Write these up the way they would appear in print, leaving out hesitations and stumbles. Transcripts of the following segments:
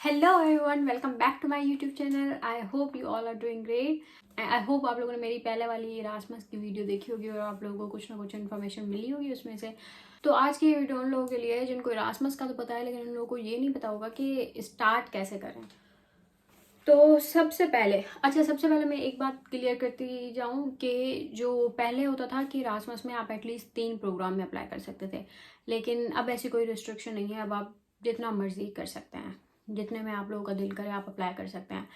Hello everyone, welcome back to my YouTube channel. I hope you all are doing great. I hope आप लोगों ने मेरी पहले वाली इरास्मस की वीडियो देखी होगी और आप लोगों को कुछ ना कुछ इन्फॉर्मेशन मिली होगी उसमें से। तो आज की वीडियो उन लोगों के लिए है जिनको इरास्मस का तो पता है, लेकिन उन लोगों को ये नहीं पता होगा कि स्टार्ट कैसे करें। तो सबसे पहले मैं एक बात क्लियर करती जाऊं कि जो पहले होता था कि इरास्मस में आप एटलीस्ट 3 प्रोग्राम में अप्लाई कर सकते थे, लेकिन अब ऐसी कोई रिस्ट्रिक्शन नहीं है। अब आप जितना मर्जी कर सकते हैं, जितने में आप लोगों का दिल करे आप अप्लाई कर सकते हैं।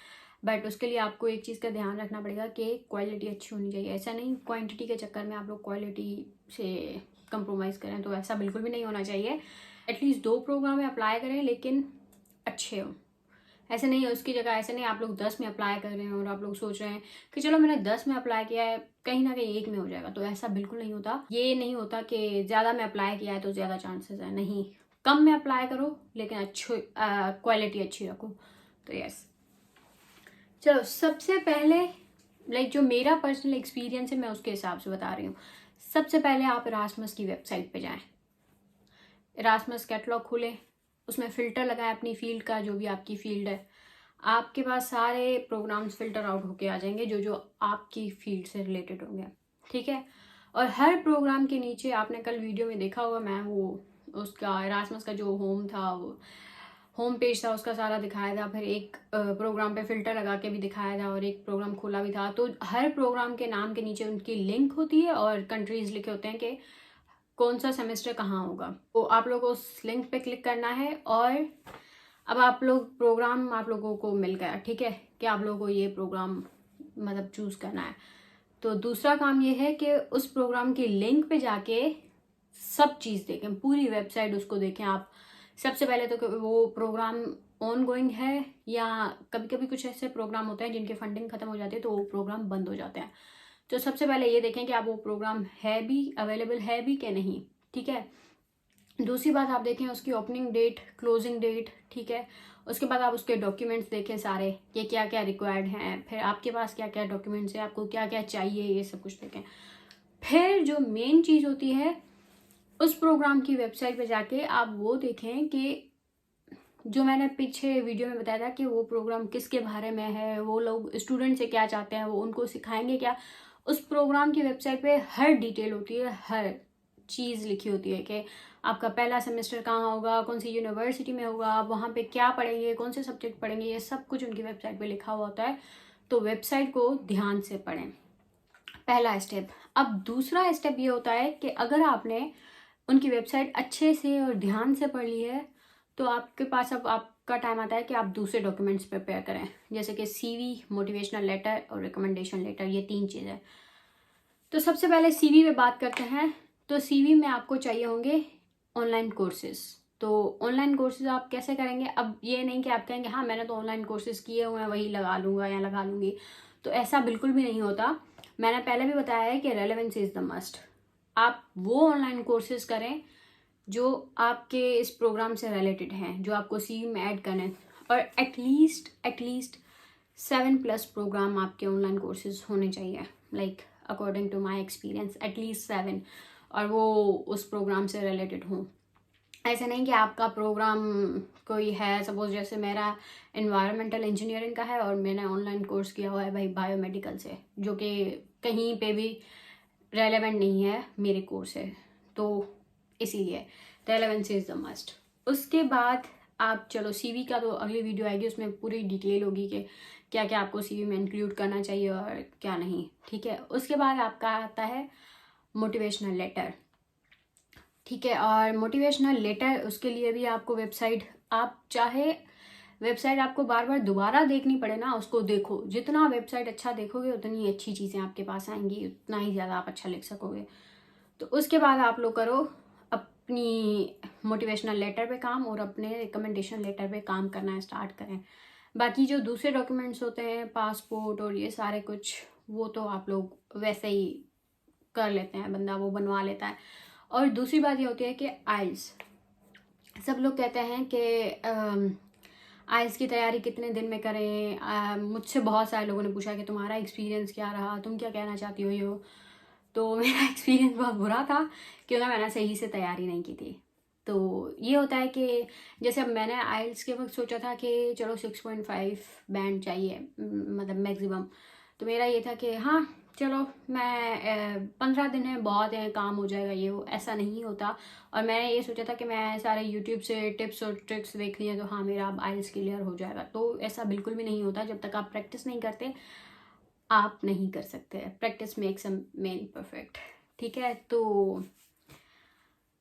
बट उसके लिए आपको एक चीज़ का ध्यान रखना पड़ेगा कि क्वालिटी अच्छी होनी चाहिए। ऐसा नहीं क्वांटिटी के चक्कर में आप लोग क्वालिटी से कंप्रोमाइज़ करें, तो ऐसा बिल्कुल भी नहीं होना चाहिए। एटलीस्ट 2 प्रोग्राम में अप्लाई करें लेकिन अच्छे हो। ऐसे नहीं है उसकी जगह, ऐसे नहीं आप लोग 10 में अप्लाई कर रहे हैं और आप लोग सोच रहे हैं कि चलो मैंने 10 में अप्लाई किया है, कहीं ना कहीं 1 में हो जाएगा। तो ऐसा बिल्कुल नहीं होता। ये नहीं होता कि ज़्यादा में अप्लाई किया है तो ज़्यादा चांसेस है, नहीं। कम में अप्लाई करो लेकिन अच्छी क्वालिटी अच्छी रखो। तो यस, चलो सबसे पहले जो मेरा पर्सनल एक्सपीरियंस है मैं उसके हिसाब से बता रही हूँ। सबसे पहले आप इरास्मस की वेबसाइट पे जाएं, इरास्मस कैटलॉग खोलें, उसमें फ़िल्टर लगाएं अपनी फील्ड का, जो भी आपकी फील्ड है। आपके पास सारे प्रोग्राम्स फिल्टर आउट होके आ जाएंगे जो जो आपकी फील्ड से रिलेटेड होंगे, ठीक है। और हर प्रोग्राम के नीचे आपने कल वीडियो में देखा होगा, मैं वो उसका इरास्मस का जो होम था, वो होम पेज था, उसका सारा दिखाया था। फिर एक प्रोग्राम पे फिल्टर लगा के भी दिखाया था और एक प्रोग्राम खोला भी था। तो हर प्रोग्राम के नाम के नीचे उनकी लिंक होती है और कंट्रीज लिखे होते हैं कि कौन सा सेमेस्टर कहाँ होगा। तो आप लोग उस लिंक पे क्लिक करना है और अब प्रोग्राम आप लोगों को मिल गया, ठीक है, कि आप लोगों को ये प्रोग्राम मतलब चूज करना है। तो दूसरा काम ये है कि उस प्रोग्राम की लिंक पे जाके सब चीज़ देखें, पूरी वेबसाइट उसको देखें आप। सबसे पहले तो वो प्रोग्राम ऑन गोइंग है, या कभी कभी कुछ ऐसे प्रोग्राम होते हैं जिनकी फंडिंग खत्म हो जाती है तो वो प्रोग्राम बंद हो जाते हैं। तो सबसे पहले ये देखें कि आप वो प्रोग्राम है भी अवेलेबल है भी कि नहीं, ठीक है। दूसरी बात आप देखें उसकी ओपनिंग डेट, क्लोजिंग डेट, ठीक है। उसके बाद आप उसके डॉक्यूमेंट्स देखें सारे, कि क्या क्या रिक्वायर्ड हैं, फिर आपके पास क्या क्या डॉक्यूमेंट्स हैं, आपको क्या क्या चाहिए, ये सब कुछ देखें। फिर जो मेन चीज़ होती है, उस प्रोग्राम की वेबसाइट पे जाके आप वो देखें कि जो मैंने पीछे वीडियो में बताया था कि वो प्रोग्राम किसके बारे में है, वो लोग स्टूडेंट से क्या चाहते हैं, वो उनको सिखाएंगे क्या। उस प्रोग्राम की वेबसाइट पे हर डिटेल होती है, हर चीज़ लिखी होती है कि आपका पहला सेमेस्टर कहाँ होगा, कौन सी यूनिवर्सिटी में होगा, आप वहाँ पे क्या पढ़ेंगे, कौन से सब्जेक्ट पढ़ेंगे, ये सब कुछ उनकी वेबसाइट पे लिखा हुआ होता है। तो वेबसाइट को ध्यान से पढ़ें, पहला स्टेप। अब दूसरा स्टेप ये होता है कि अगर आपने उनकी वेबसाइट अच्छे से और ध्यान से पढ़ ली है तो आपके पास अब आपका टाइम आता है कि आप दूसरे डॉक्यूमेंट्स प्रिपेयर करें, जैसे कि सीवी, मोटिवेशनल लेटर और रिकमेंडेशन लेटर, ये 3 चीज़ें। तो सबसे पहले सीवी पे बात करते हैं। तो सीवी में आपको चाहिए होंगे ऑनलाइन कोर्सेज। तो ऑनलाइन कोर्सेज आप कैसे करेंगे? अब ये नहीं कि आप कहेंगे हाँ मैंने तो ऑनलाइन कोर्सेज किए हुए हैं वही लगा लूँगा या लगा लूँगी, तो ऐसा बिल्कुल भी नहीं होता। मैंने पहले भी बताया है कि रेलेवेंस इज़ द मस्ट। आप वो ऑनलाइन कोर्सेज करें जो आपके इस प्रोग्राम से रिलेटेड हैं, जो आपको सीवी में ऐड करने हैं। और एटलीस्ट 7+ प्रोग्राम आपके ऑनलाइन कोर्सेज होने चाहिए, like according to my experience at least 7, और वो उस प्रोग्राम से रिलेटेड हों। ऐसा नहीं कि आपका प्रोग्राम कोई है, सपोज जैसे मेरा एनवायरमेंटल इंजीनियरिंग का है और मैंने ऑनलाइन कोर्स किया हुआ है भाई बायोमेडिकल से, जो कि कहीं पे भी रेलेवेंट नहीं है मेरे कोर्स से, तो इसीलिए रेलेवेंस इज़ द मस्ट। उसके बाद आप चलो सीवी का तो अगली वीडियो आएगी, उसमें पूरी डिटेल होगी कि क्या क्या आपको सीवी में इंक्लूड करना चाहिए और क्या नहीं, ठीक है। उसके बाद आपका आता है मोटिवेशनल लेटर, ठीक है। और मोटिवेशनल लेटर उसके लिए भी आपको वेबसाइट, आप चाहे वेबसाइट आपको बार बार दोबारा देखनी पड़े ना, उसको देखो। जितना वेबसाइट अच्छा देखोगे उतनी अच्छी चीज़ें आपके पास आएंगी, उतना ही ज़्यादा आप अच्छा लिख सकोगे। तो उसके बाद आप लोग करो अपनी मोटिवेशनल लेटर पे काम और अपने रिकमेंडेशन लेटर पे काम करना स्टार्ट करें। बाकी जो दूसरे डॉक्यूमेंट्स होते हैं, पासपोर्ट और ये सारे कुछ, वो तो आप लोग वैसे ही कर लेते हैं, बंदा वो बनवा लेता है। और दूसरी बात ये होती है कि आइल्स, सब लोग कहते हैं कि आइल्स की तैयारी कितने दिन में करें। मुझसे बहुत सारे लोगों ने पूछा कि तुम्हारा एक्सपीरियंस क्या रहा, तुम क्या कहना चाहती हो ये हो। तो मेरा एक्सपीरियंस बहुत बुरा था क्योंकि मैंने सही से तैयारी नहीं की थी। तो ये होता है कि जैसे अब मैंने आइल्स के वक्त सोचा था कि चलो 6.5 बैंड चाहिए, मतलब मैक्सिमम। तो मेरा ये था कि हाँ चलो मैं 15 दिन है, बहुत है, काम हो जाएगा, ये वो, ऐसा नहीं होता। और मैंने ये सोचा था कि मैं सारे यूट्यूब से टिप्स और ट्रिक्स देख लिए तो हाँ मेरा अब आइल्स क्लियर हो जाएगा। तो ऐसा बिल्कुल भी नहीं होता। जब तक आप प्रैक्टिस नहीं करते आप नहीं कर सकते। Practice makes a man perfect, ठीक है। तो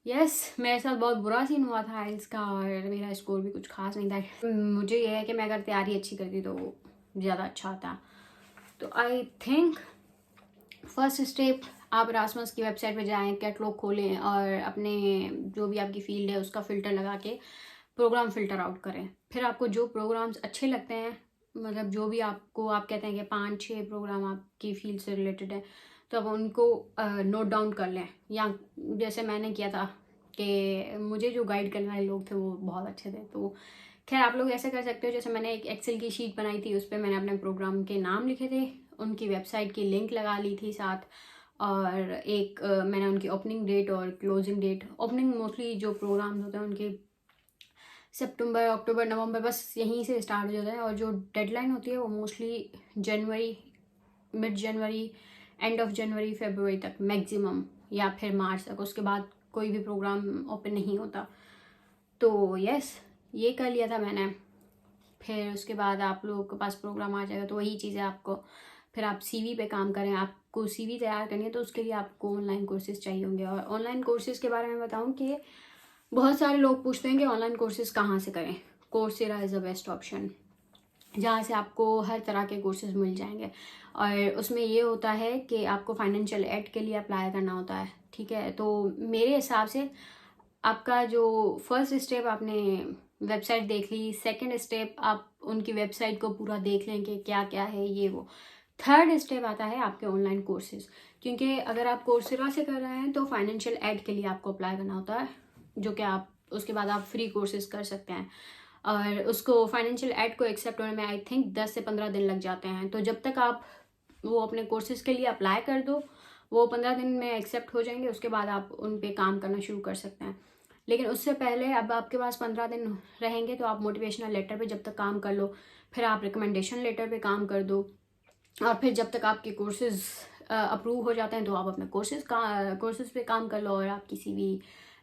यस, मेरे साथ बहुत बुरा सीन हुआ था आइल्स का और मेरा स्कोर भी कुछ खास नहीं था। मुझे यह है कि मैं अगर तैयारी अच्छी करती तो ज़्यादा अच्छा होता। तो आई थिंक फर्स्ट स्टेप, आप रासमस की वेबसाइट पे जाएं, कैटलॉग खोलें और अपने जो भी आपकी फील्ड है उसका फ़िल्टर लगा के प्रोग्राम फ़िल्टर आउट करें। फिर आपको जो प्रोग्राम्स अच्छे लगते हैं, मतलब जो भी आपको, आप कहते हैं कि 5-6 प्रोग्राम आपकी फील्ड से रिलेटेड है, तो आप उनको नोट डाउन कर लें। या जैसे मैंने किया था कि मुझे जो गाइड करने वाले लोग थे वो बहुत अच्छे थे। तो खैर आप लोग ऐसा कर सकते हो, जैसे मैंने एक एक्सेल की शीट बनाई थी, उस पर मैंने अपने प्रोग्राम के नाम लिखे थे, उनकी वेबसाइट की लिंक लगा ली थी साथ, और एक मैंने उनकी ओपनिंग डेट और क्लोजिंग डेट, ओपनिंग मोस्टली जो प्रोग्राम्स होते हैं उनके सितंबर, अक्टूबर, नवंबर, बस यहीं से स्टार्ट हो जाता है। और जो डेडलाइन होती है वो मोस्टली जनवरी, मिड जनवरी, एंड ऑफ जनवरी, फरवरी तक मैक्सिमम, या फिर मार्च तक। उसके बाद कोई भी प्रोग्राम ओपन नहीं होता। तो यस, ये कर लिया था मैंने। फिर उसके बाद आप लोगों के पास प्रोग्राम आ जाएगा। तो वही चीज़ है, आपको फिर आप सीवी पे काम करें। आपको सीवी तैयार करनी है तो उसके लिए आपको ऑनलाइन कोर्सेज चाहिए होंगे। और ऑनलाइन कोर्सेज के बारे में बताऊं कि बहुत सारे लोग पूछते हैं कि ऑनलाइन कोर्सेज कहाँ से करें। Coursera is the best option, जहाँ से आपको हर तरह के कोर्सेज मिल जाएंगे। और उसमें ये होता है कि आपको फाइनेंशियल एड के लिए अप्लाई करना होता है, ठीक है। तो मेरे हिसाब से आपका जो फर्स्ट स्टेप, आपने वेबसाइट देख ली, सेकंड स्टेप आप उनकी वेबसाइट को पूरा देख लें कि क्या क्या है ये वो। थर्ड स्टेप आता है आपके ऑनलाइन कोर्सेज, क्योंकि अगर आप कोर्सेरा से कर रहे हैं तो फाइनेंशियल एड के लिए आपको अप्लाई करना होता है, जो कि आप उसके बाद आप फ्री कोर्सेज कर सकते हैं। और उसको फाइनेंशियल एड को एक्सेप्ट होने में आई थिंक 10 से 15 दिन लग जाते हैं। तो जब तक आप वो अपने कोर्सेज के लिए अप्लाई कर दो, वो 15 दिन में एक्सेप्ट हो जाएंगे, उसके बाद आप उन पे काम करना शुरू कर सकते हैं। लेकिन उससे पहले अब आपके पास 15 दिन रहेंगे तो आप मोटिवेशनल लेटर पे जब तक काम कर लो, फिर आप रिकमेंडेशन लेटर पे काम कर दो, और फिर जब तक आपके कोर्सेज अप्रूव हो जाते हैं तो आप अपने कोर्सेज पे काम कर लो और आपकी सीवी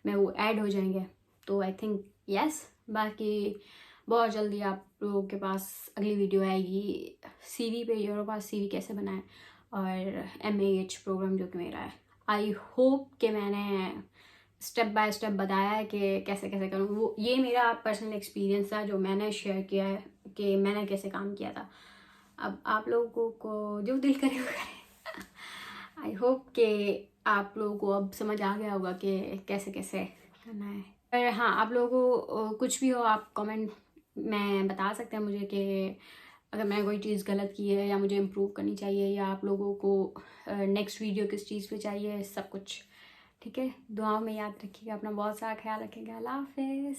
में वो ऐड हो जाएंगे। तो आई थिंक यस, बाकी बहुत जल्दी आप लोगों के पास अगली वीडियो आएगी सीवी पे, यूरोपास सीवी कैसे बनाएं, और MAH प्रोग्राम जो कि मेरा है। आई होप कि मैंने स्टेप बाय स्टेप बताया है कि कैसे कैसे करूँ। वो ये मेरा पर्सनल एक्सपीरियंस था जो मैंने शेयर किया है कि मैंने कैसे काम किया था। अब आप लोगों को जो दिल करे वो करें। आई होप कि आप लोगों को अब समझ आ गया होगा कि कैसे कैसे करना है। पर हाँ, आप लोगों को कुछ भी हो आप कमेंट में बता सकते हैं मुझे कि अगर मैंने कोई चीज़ गलत की है या मुझे इम्प्रूव करनी चाहिए, या आप लोगों को नेक्स्ट वीडियो किस चीज़ पे चाहिए, सब कुछ। ठीक है, दुआओं में याद रखिएगा, अपना बहुत सारा ख्याल रखिएगा। अल्लाह हाफिज़।